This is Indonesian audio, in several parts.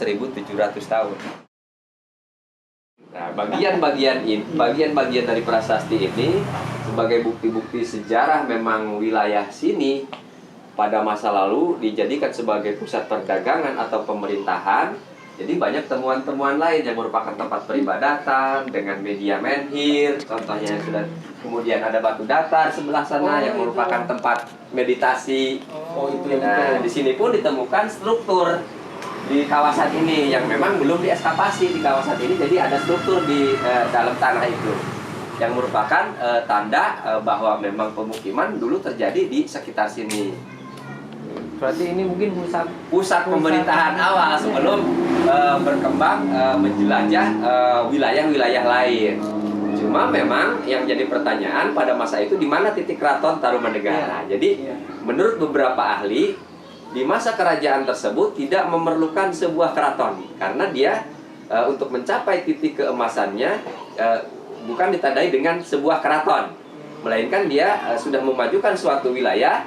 1700 tahun. Nah, bagian-bagian dari prasasti ini sebagai bukti-bukti sejarah memang wilayah sini pada masa lalu dijadikan sebagai pusat perdagangan atau pemerintahan. Jadi banyak temuan-temuan lain yang merupakan tempat peribadatan dengan media menhir. Contohnya yang sudah, kemudian ada batu datar sebelah sana yang merupakan tempat meditasi. Nah, di sini pun ditemukan struktur di kawasan ini yang memang belum dieskavasi di kawasan ini, jadi ada struktur di dalam tanah itu yang merupakan tanda bahwa memang pemukiman dulu terjadi di sekitar sini. Berarti ini mungkin pusat pemerintahan awal sebelum berkembang menjelajah wilayah-wilayah lain. Cuma memang yang jadi pertanyaan pada masa itu di mana titik keraton Tarumanegara. Jadi menurut beberapa ahli di masa kerajaan tersebut tidak memerlukan sebuah keraton karena dia untuk mencapai titik keemasannya bukan ditandai dengan sebuah keraton, melainkan dia sudah memajukan suatu wilayah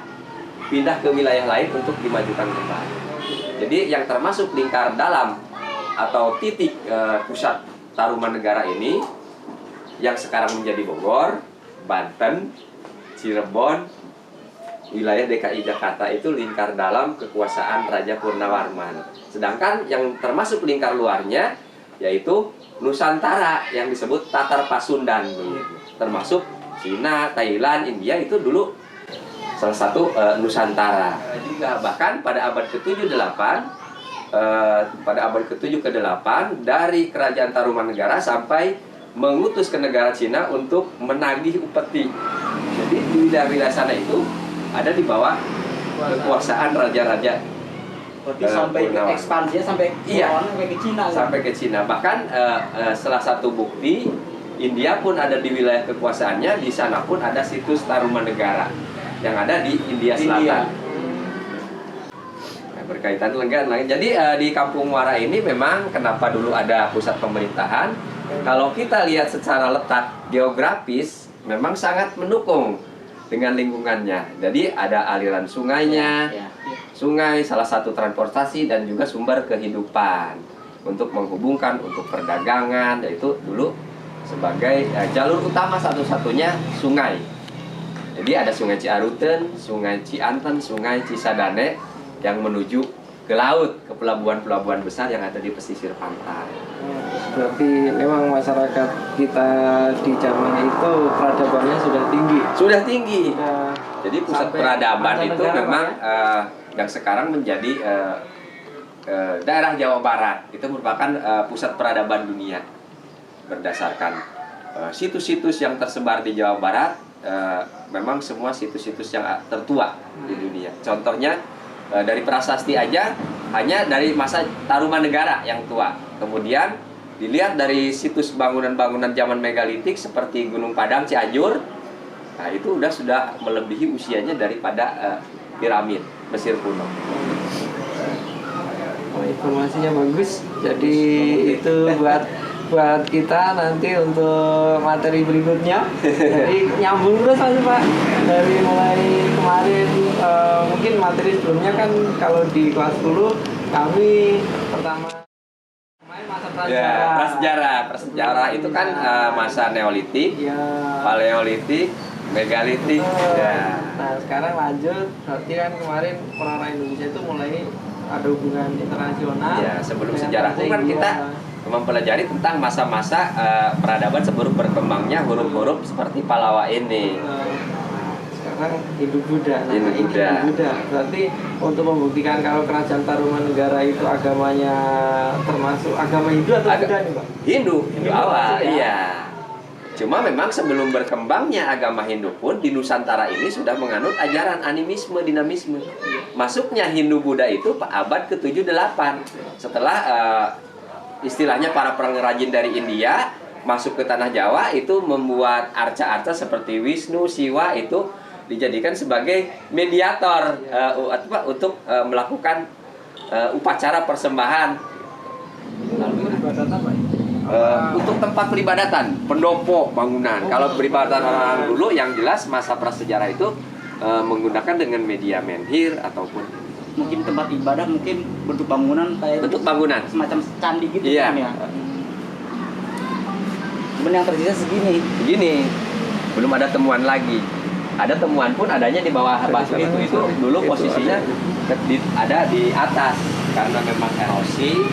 pindah ke wilayah lain untuk dimajukan kembali. Jadi yang termasuk lingkar dalam atau titik pusat Tarumanegara ini yang sekarang menjadi Bogor, Banten, Cirebon, wilayah DKI Jakarta itu lingkar dalam kekuasaan Raja Purnawarman. Sedangkan yang termasuk lingkar luarnya yaitu Nusantara yang disebut Tatar Pasundan dulu. Termasuk Cina, Thailand, India itu dulu salah satu Nusantara. Juga bahkan pada abad ke-7 pada abad ke-7 ke-8 dari kerajaan Tarumanegara sampai mengutus ke negara Cina untuk menagih upeti. Jadi di wilayah-wilayah sana itu ada di bawah kekuasaan raja-raja. Berarti sampai ekspansinya sampai ke Cina. Sampai ke Cina. Bahkan salah satu bukti India pun ada di wilayah kekuasaannya. Di sana pun ada situs Tarumanegara yang ada di India Selatan. Nah, berkaitan dengan lagi. Jadi di Kampung Muara ini memang kenapa dulu ada pusat pemerintahan? Kalau kita lihat secara letak geografis memang sangat mendukung dengan lingkungannya. Jadi ada aliran sungainya, sungai salah satu transportasi dan juga sumber kehidupan untuk menghubungkan untuk perdagangan, yaitu dulu sebagai jalur utama satu-satunya sungai. Jadi ada Sungai Ciaruten, Sungai Cianten, Sungai Cisadane yang menuju ke laut, ke pelabuhan-pelabuhan besar yang ada di pesisir pantai. Berarti memang masyarakat kita di zaman itu peradabannya sudah tinggi. Sudah tinggi. Jadi pusat peradaban itu memang yang sekarang menjadi daerah Jawa Barat itu merupakan pusat peradaban dunia berdasarkan situs-situs yang tersebar di Jawa Barat. Memang semua situs-situs yang tertua di dunia. Contohnya dari prasasti aja hanya dari masa Tarumanegara yang tua. Kemudian dilihat dari situs bangunan-bangunan zaman megalitik seperti Gunung Padang, Cianjur. Nah, itu sudah melebihi usianya daripada piramid Mesir kuno. Informasinya bagus. Jadi itu buat kita nanti untuk materi berikutnya. Jadi nyambung terus Pak. Dari mulai kemarin mungkin materi sebelumnya kan kalau di kelas 10 kami pertama masa prasejarah itu kan masa Neolitik, Paleolitik, Megalitik. Nah sekarang lanjut, berarti kan kemarin orang-orang Indonesia itu mulai ada hubungan internasional. Ya, sebelum sejarah itu kan kita mempelajari tentang masa-masa peradaban sebelum berkembangnya huruf-huruf seperti Pallawa ini. Sekarang Hindu-Buddha. Hindu-Buddha. Berarti untuk membuktikan kalau kerajaan Tarumanegara itu agamanya termasuk agama Hindu atau Buddha nih Pak? Hindu awal, iya. Cuma memang sebelum berkembangnya agama Hindu pun di Nusantara ini sudah menganut ajaran animisme, dinamisme. Masuknya Hindu-Buddha itu abad ke-7-8. Setelah istilahnya para pengrajin dari India masuk ke tanah Jawa itu membuat arca-arca seperti Wisnu, Siwa itu dijadikan sebagai mediator untuk melakukan upacara persembahan. Untuk tempat peribadatan, pendopo, bangunan. Kalau peribadatan orang dulu yang jelas masa prasejarah itu menggunakan dengan media menhir ataupun mungkin tempat ibadah, mungkin bentuk bangunan kayak Bentuk bangunan. semacam candi gitu Iya. kan ya. Cuman yang tersisa segini. Begini, belum ada temuan lagi. Ada temuan pun adanya di bawah batu itu dulu Itu posisinya ada di atas karena memang erosi,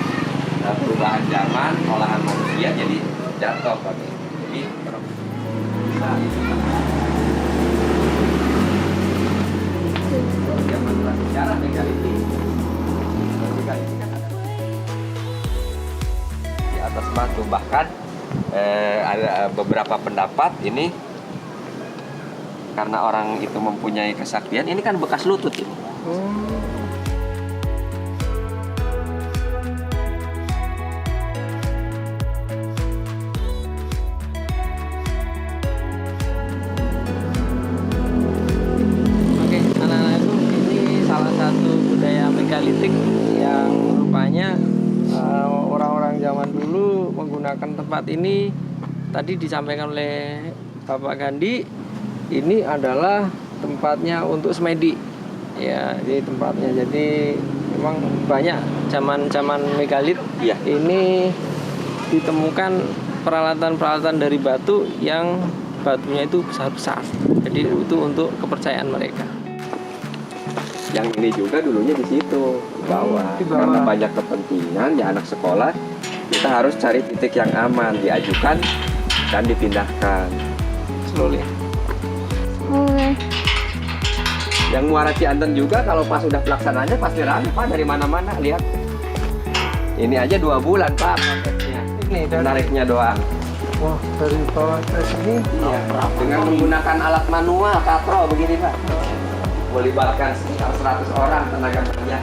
perubahan zaman, olahan manusia jadi jatuh Pak. Jadi zaman prasejarah megalitik. Megalitik kan ada di atas batu, bahkan ada beberapa pendapat ini karena orang itu mempunyai kesaktian, ini kan bekas lutut ini. Oke, anak-anakku, ini salah satu budaya megalitik yang rupanya orang-orang zaman dulu menggunakan tempat ini. Tadi disampaikan oleh Bapak Gandhi, ini adalah tempatnya untuk semedi. Ya, jadi tempatnya. Jadi memang banyak zaman-zaman megalit. Iya. Ini ditemukan peralatan-peralatan dari batu yang batunya itu besar-besar. Jadi itu untuk kepercayaan mereka. Yang ini juga dulunya di situ, di bawah. Di bawah. Karena banyak kepentingan ya anak sekolah, kita harus cari titik yang aman, diajukan dan dipindahkan. Slowly. Yang Muara Cianten juga kalau pas sudah pelaksanaannya pasti rame Pak, dari mana-mana lihat. Ini aja 2 bulan Pak prosesnya. Ini dari, Menariknya doang. wah, dari bawah ke sini. Iya. Dengan menggunakan alat manual katro begini Pak. Melibatkan sekitar 100 orang tenaga kerja.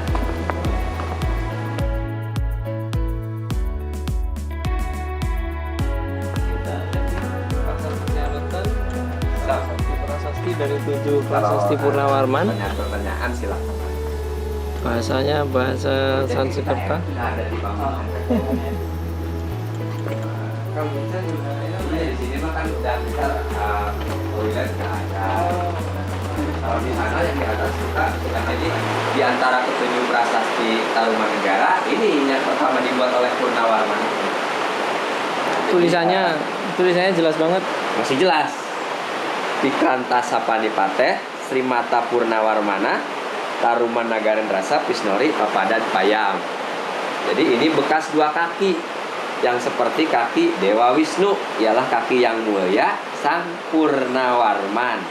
Prasasti dari 7 prasasti Purnawarman. Pertanyaan silakan. Bahasanya bahasa Sanskerta. Ada di bawah. Kalau bisa juga di sini mah kan udah bisa toilet nggak ada. Kalau di sana yang di atas kita jadi di antara ketujuh prasasti Tarumanegara ini yang pertama dibuat oleh Purnawarman. Tulisannya jelas banget. Masih jelas. Pikranta Sapanipate, Srimata Purnawarmana, Tarumanagaran Rasa, Pisnori, Papadan, Payam. Jadi ini bekas 2 kaki yang seperti kaki Dewa Wisnu, ialah kaki yang mulia Sang Purnawarman.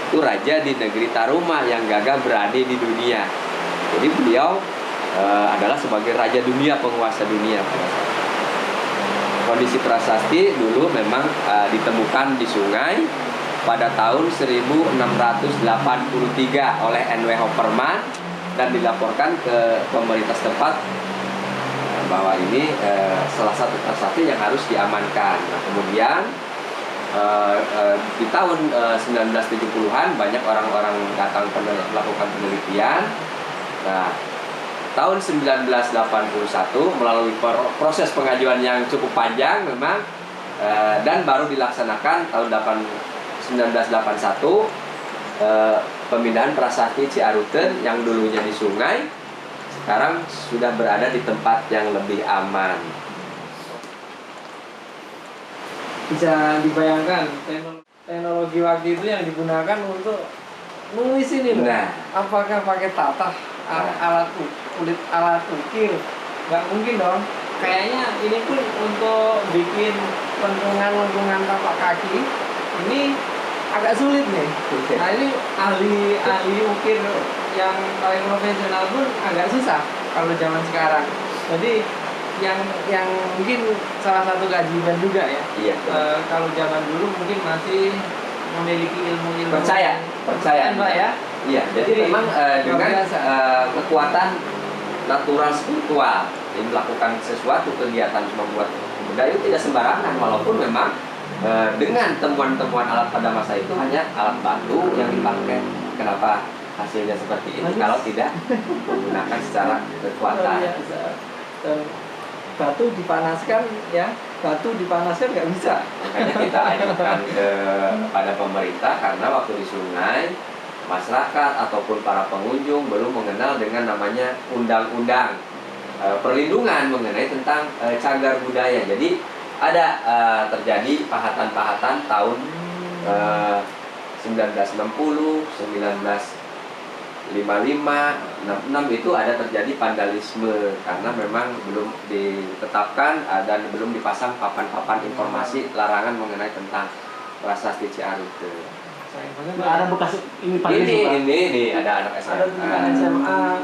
Itu raja di negeri Taruma yang gagah berani di dunia. Jadi beliau adalah sebagai raja dunia, penguasa dunia. Kondisi prasasti dulu memang ditemukan di sungai pada tahun 1683 oleh N.W. Hopperman dan dilaporkan ke pemerintah setempat bahwa ini salah satu prasasti yang harus diamankan. Nah, kemudian di tahun 1970-an banyak orang-orang datang melakukan penelitian. Nah, tahun 1981 melalui proses pengajuan yang cukup panjang memang dan baru dilaksanakan tahun 1981 pemindahan prasasti Ciaruten yang dulunya di sungai sekarang sudah berada di tempat yang lebih aman. Bisa dibayangkan teknologi waktu itu yang digunakan untuk nulis ini loh. Nah. Apakah pakai tatah kulit alat ukir? Nggak mungkin dong. Kayaknya ini pun untuk bikin lentungan tapak kaki ini agak sulit nih. Nah ini ahli ukir yang paling profesional pun agak susah kalau zaman sekarang. Jadi yang mungkin salah satu keajaiban juga ya. Iya. Kalau zaman dulu mungkin masih memiliki ilmu-ilmu Percaya Mbak ya. Iya, jadi memang dengan kekuatan natural spiritual ini melakukan sesuatu kegiatan membuat budaya itu tidak sembarangan, walaupun memang dengan temuan-temuan alat pada masa itu hanya alat batu yang dipakai. Kenapa hasilnya seperti ini kalau tidak menggunakan secara kekuatan? Dan batu dipanaskan nggak bisa. Makanya kita ajukan kepada pemerintah karena waktu di sungai masyarakat ataupun para pengunjung belum mengenal dengan namanya undang-undang perlindungan mengenai tentang cagar budaya. Jadi ada terjadi pahatan-pahatan tahun 1960, 1955, 66 itu ada terjadi vandalisme karena memang belum ditetapkan dan belum dipasang papan-papan informasi larangan mengenai tentang prasasti Ciarute. Ada bekas ini paling Ini ada anak SMA.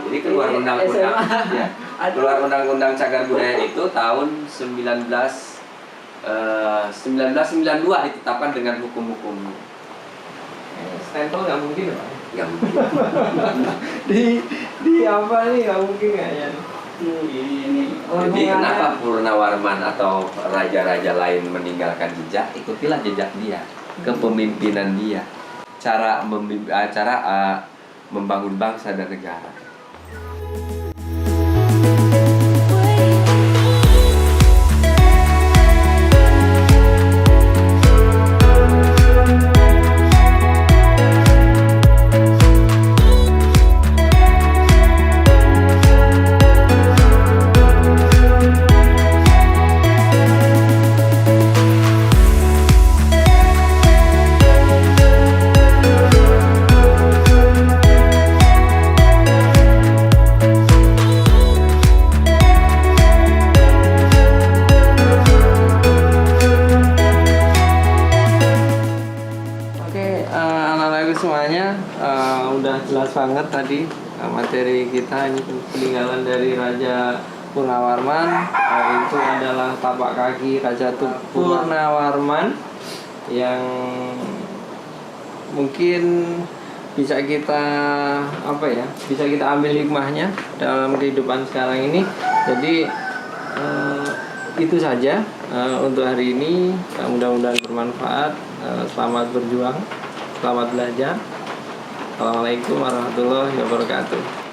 Jadi keluar Ini undang-undang, SMA. ya, keluar undang-undang cagar budaya itu tahun 1992 ditetapkan dengan hukum-hukum. Stempel nggak mungkin Pak. Yang Di apa nih nggak mungkin kayaknya. ini. jadi kenapa Purnawarman atau raja-raja lain meninggalkan jejak? Ikutilah jejak dia, kepemimpinan dia, cara membangun bangsa dan negara. Anak-anakku semuanya udah jelas banget tadi materi kita ini peninggalan dari Raja Purnawarman. Itu adalah tapak kaki Raja Purnawarman yang mungkin bisa kita bisa kita ambil hikmahnya dalam kehidupan sekarang ini. Jadi itu saja untuk hari ini. Mudah-mudahan bermanfaat. Selamat berjuang, selamat belajar. Assalamualaikum warahmatullahi wabarakatuh.